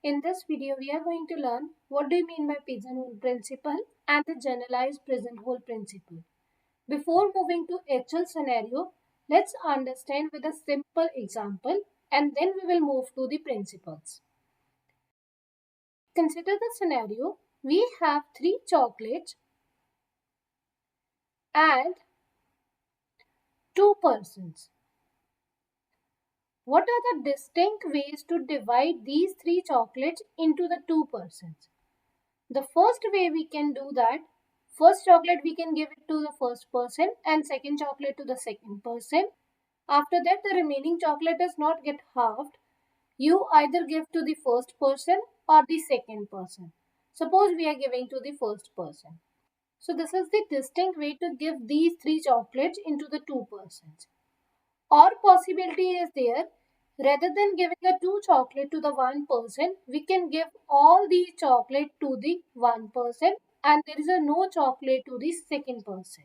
In this video, we are going to learn what do you mean by pigeonhole principle and the generalized pigeonhole principle. Before moving to actual scenario, let's understand with a simple example and then we will move to the principles. Consider the scenario. We have 3 chocolates and 2 persons. What are the distinct ways to divide these 3 chocolates into the 2 persons? The first way we can do that, first chocolate we can give it to the first person and second chocolate to the second person. After that, the remaining chocolate does not get halved. You either give to the first person or the second person. Suppose we are giving to the first person. So this is the distinct way to give these 3 chocolates into the 2 persons. Or possibility is there, rather than giving a 2 chocolate to the 1 person, we can give all the chocolate to the 1 person and there is a no chocolate to the second person.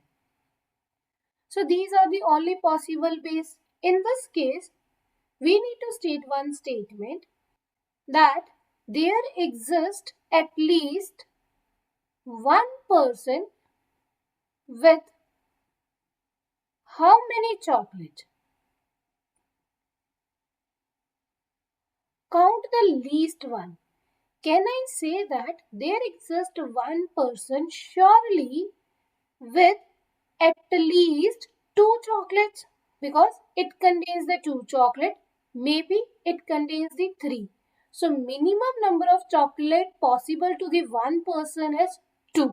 So these are the only possible ways. In this case, we need to state one statement that there exists at least one person with how many chocolates? Count the least one. Can I say that there exists one person surely with at least 2 chocolates? Because it contains the 2 chocolate, maybe it contains the 3. So minimum number of chocolate possible to the one person is 2.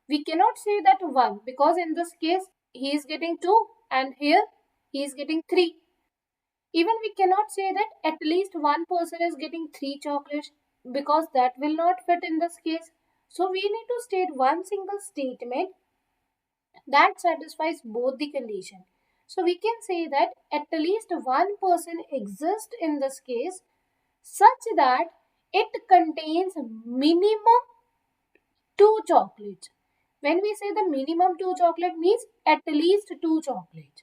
We cannot say that 1 because in this case he is getting 2 and here he is getting 3. Even we cannot say that at least one person is getting 3 chocolates because that will not fit in this case. So we need to state one single statement that satisfies both the condition. So we can say that at least one person exists in this case such that it contains minimum 2 chocolates. When we say the minimum 2 chocolate means at least 2 chocolates.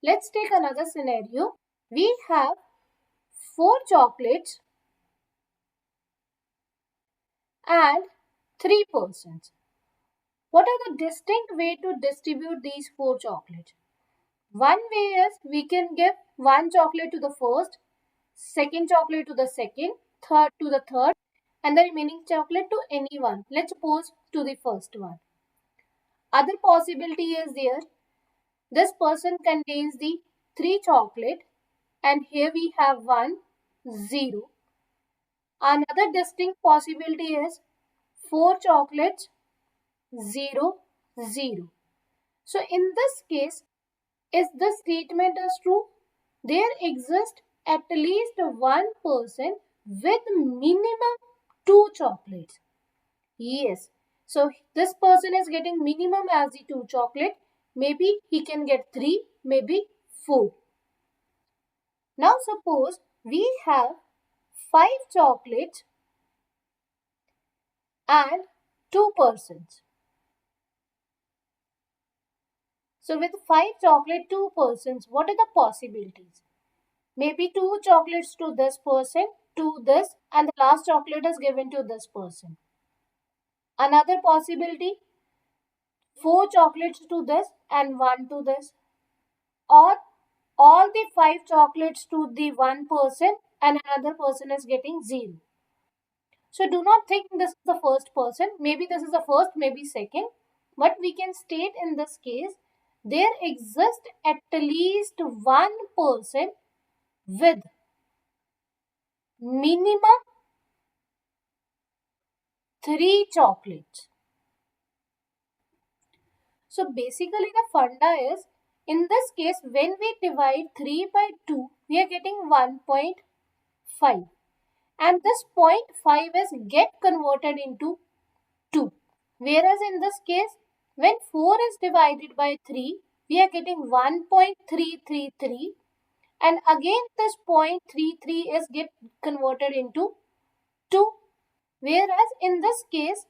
Let's take another scenario. We have 4 chocolates and 3 persons. What are the distinct way to distribute these 4 chocolates? One way is we can give 1 chocolate to the first, second chocolate to the second, third to the third, and the remaining chocolate to anyone. Let's suppose to the first one. Other possibility is there. This person contains the 3 chocolate and here we have 1, 0. Another distinct possibility is 4 chocolates, 0, 0. So in this case, is the statement is true? There exists at least one person with minimum 2 chocolates. Yes. So this person is getting minimum as the 2 chocolate. Maybe he can get 3, maybe 4. Now suppose we have 5 chocolates and 2 persons. So with 5 chocolate, 2 persons, what are the possibilities? Maybe 2 chocolates to this person, to this, and the last chocolate is given to this person. Another possibility, 4 chocolates to this and 1 to this. Or all the 5 chocolates to the one person and another person is getting 0. So do not think this is the first person. Maybe this is the first, maybe second. But we can state in this case, there exists at least one person with minimum 3 chocolates. So basically the funda is, in this case, when we divide 3 by 2, we are getting 1.5. And this 0.5 is get converted into 2. Whereas in this case, when 4 is divided by 3, we are getting 1.333 and again this 0.33 is get converted into 2. Whereas in this case,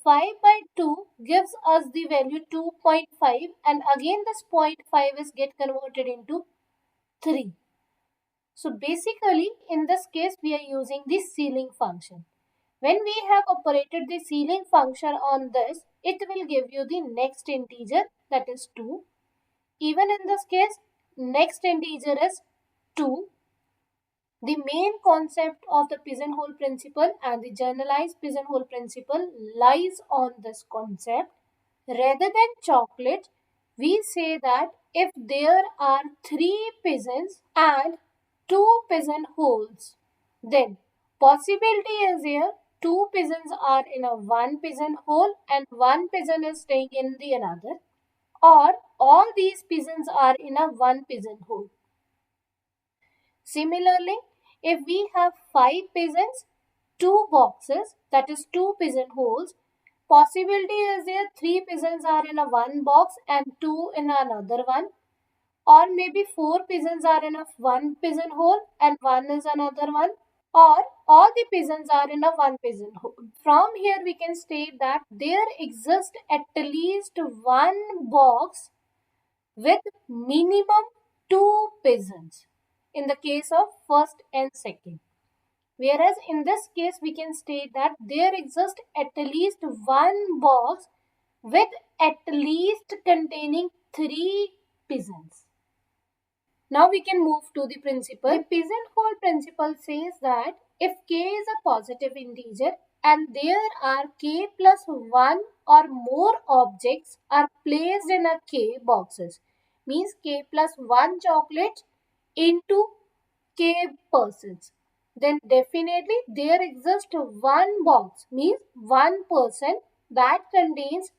5 by 2 gives us the value 2.5 and again this 0.5 is get converted into 3. So basically, in this case, we are using the ceiling function. When we have operated the ceiling function on this, it will give you the next integer, that is 2. Even in this case, next integer is 2. The main concept of the pigeonhole principle and the generalized pigeonhole principle lies on this concept. Rather than chocolate, we say that if there are 3 pigeons and 2 pigeonholes, then possibility is here 2 pigeons are in a one pigeonhole and one pigeon is staying in the another, or all these pigeons are in a one pigeonhole. Similarly, if we have 5 pigeons, 2 boxes, that is 2 pigeonholes, possibility is there 3 pigeons are in a one box and 2 in another one, or maybe 4 pigeons are in a one pigeonhole and one is another one, or all the pigeons are in a one pigeonhole. From here we can state that there exists at least one box with minimum 2 pigeons in the case of first and second. Whereas in this case, we can state that there exists at least one box with at least containing 3 pigeons. Now we can move to the principle. The pigeonhole principle says that if k is a positive integer and there are k plus 1 or more objects are placed in a k boxes, means k plus 1 chocolate into k persons, then definitely there exists one box, means one person that contains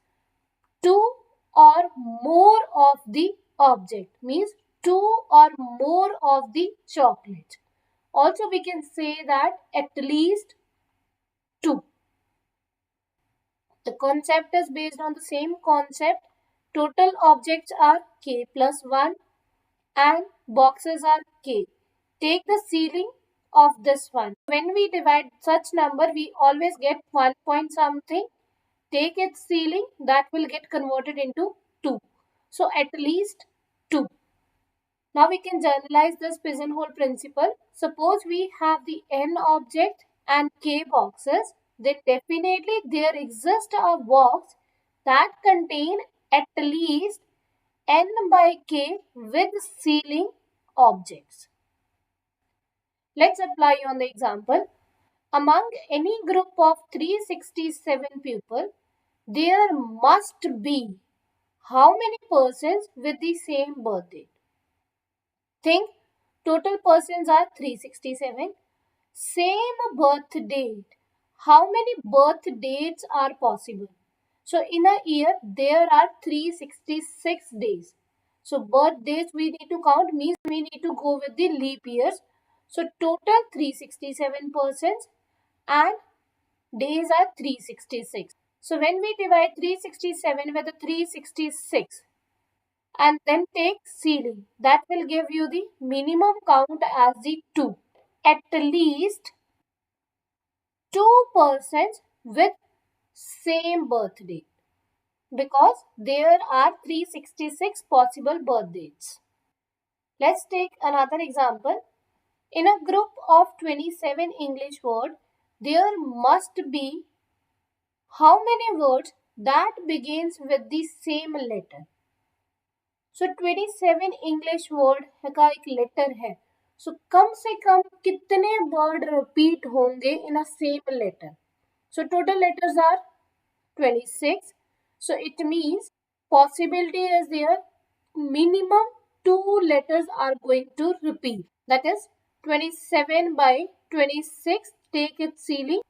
2 or more of the object, means 2 or more of the chocolate. Also we can say that at least 2. The concept is based on the same concept. Total objects are k plus 1 and boxes are k. Take the ceiling of this one. When we divide such number, we always get 1 point something. Take its ceiling, that will get converted into 2. So at least 2. Now we can generalize this pigeonhole principle. Suppose we have the n object and k boxes, then definitely there exists a box that contain at least n by k with ceiling objects. Let's apply on the example. Among any group of 367 people, there must be how many persons with the same birth date? Think, total persons are 367. Same birth date. How many birth dates are possible? So in a year, there are 366 days. So birth days we need to count, means we need to go with the leap years. So total 367 persons and days are 366. So when we divide 367 with the 366 and then take ceiling, that will give you the minimum count as the 2. At least 2 persons with same birth date, because there are 366 possible birth dates. Let's take another example. In a group of 27 English words, there must be how many words that begins with the same letter? So 27 English word का एक letter है. सो कम से कम कितने word repeat होंगे in a same letter? So total letters are 26. So it means possibility is there minimum 2 letters are going to repeat. That is 27 by 26. Take its ceiling.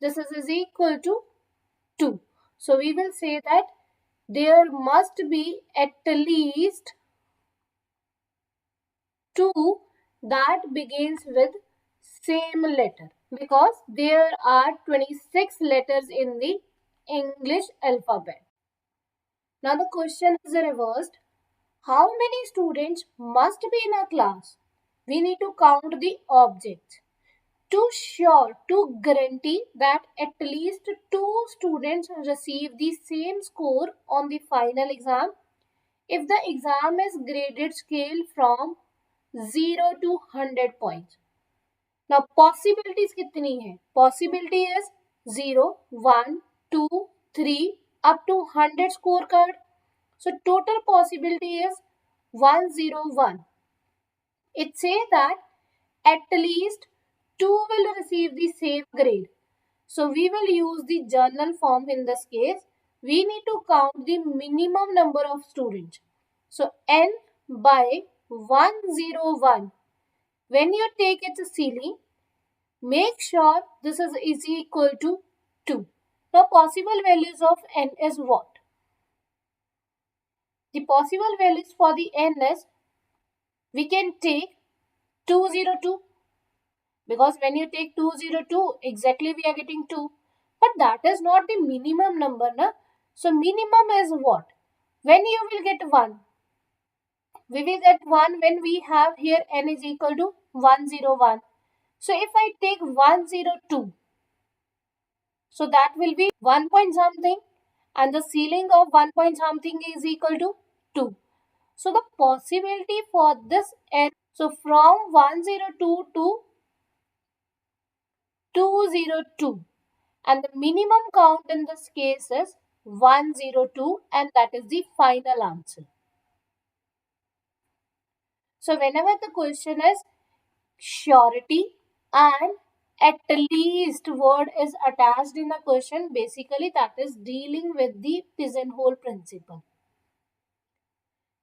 This is equal to 2. So we will say that there must be at least 2 that begins with same letter, because there are 26 letters in the English alphabet. Now the question is reversed. How many students must be in a class? We need to count the objects. To guarantee that at least 2 students receive the same score on the final exam, if the exam is graded scale from 0 to 100 points. Now possibilities कितनी है? Possibility is 0, 1, 2, 3 up to 100 scorecard. So total possibility is 101. It says that at least 2 will receive the same grade. So we will use the journal form in this case. We need to count the minimum number of students. So n by 101. When you take its ceiling, make sure this is equal to 2. Now possible values of n is what? The possible values for the n is, we can take 202, because when you take 202 exactly we are getting 2, but that is not the minimum number, na? So minimum is what? When you will get 1, we will get 1 when we have here n is equal to 101. So if I take 102, so that will be 1 point something, and the ceiling of 1 point something is equal to 2. So the possibility for this n, so from 102 to 202, and the minimum count in this case is 102, and that is the final answer. So whenever the question is surety and at least word is attached in a question, basically that is dealing with the pigeonhole principle.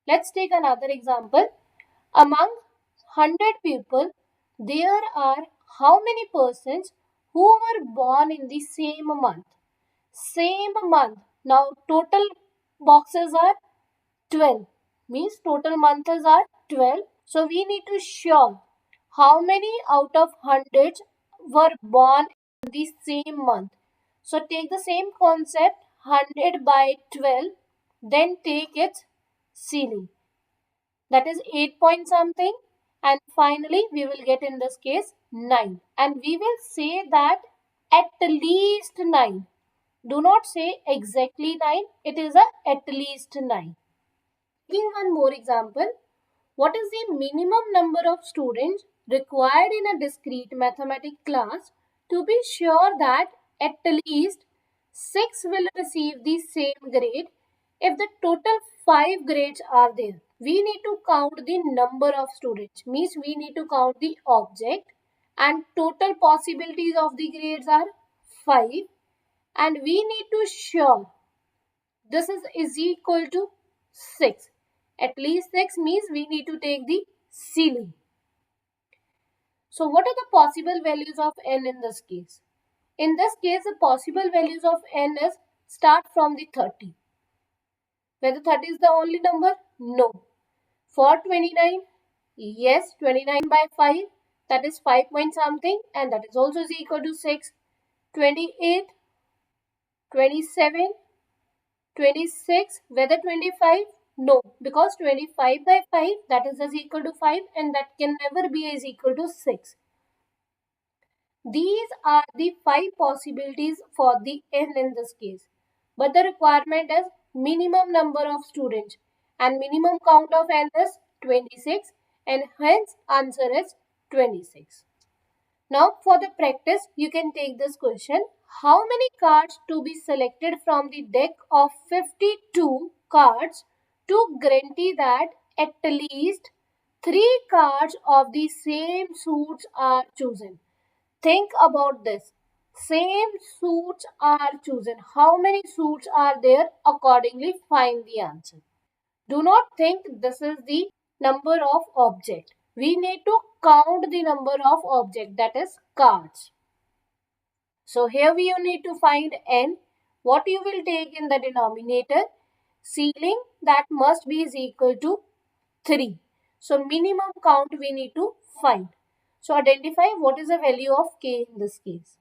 Let's take another example. Among 100 people, there are how many persons who were born in the same month? Same month. Now total boxes are 12. Means total months are 12. So we need to show how many out of 100 were born in the same month. So take the same concept, 100 by 12, then take its ceiling. That is 8 point something, and finally we will get in this case 9, and we will say that at least 9. Do not say exactly 9, it is a at least 9. Taking one more example, what is the minimum number of students required in a discrete mathematics class to be sure that at least 6 will receive the same grade if the total 5 grades are there? We need to count the number of students, means we need to count the object, and total possibilities of the grades are 5, and we need to show this is equal to 6. At least 6 means we need to take the ceiling. So what are the possible values of n in this case? In this case, the possible values of n is start from the 30. Whether 30 is the only number? No. For 29, yes, 29 by 5, that is 5 point something, and that is also is equal to 6. 28, 27, 26, whether 25? No, because 25 by 5, that is equal to 5, and that can never be is equal to 6. These are the 5 possibilities for the n in this case. But the requirement is minimum number of students, and minimum count of n is 26, and hence answer is 26. Now for the practice, you can take this question. How many cards to be selected from the deck of 52 cards to guarantee that at least 3 cards of the same suits are chosen? Think about this. Same suits are chosen. How many suits are there? Accordingly, find the answer. Do not think this is the number of object. We need to count the number of object, that is cards. So here we need to find n. What you will take in the denominator? Ceiling, that must be is equal to 3. So minimum count we need to find. So identify what is the value of k in this case.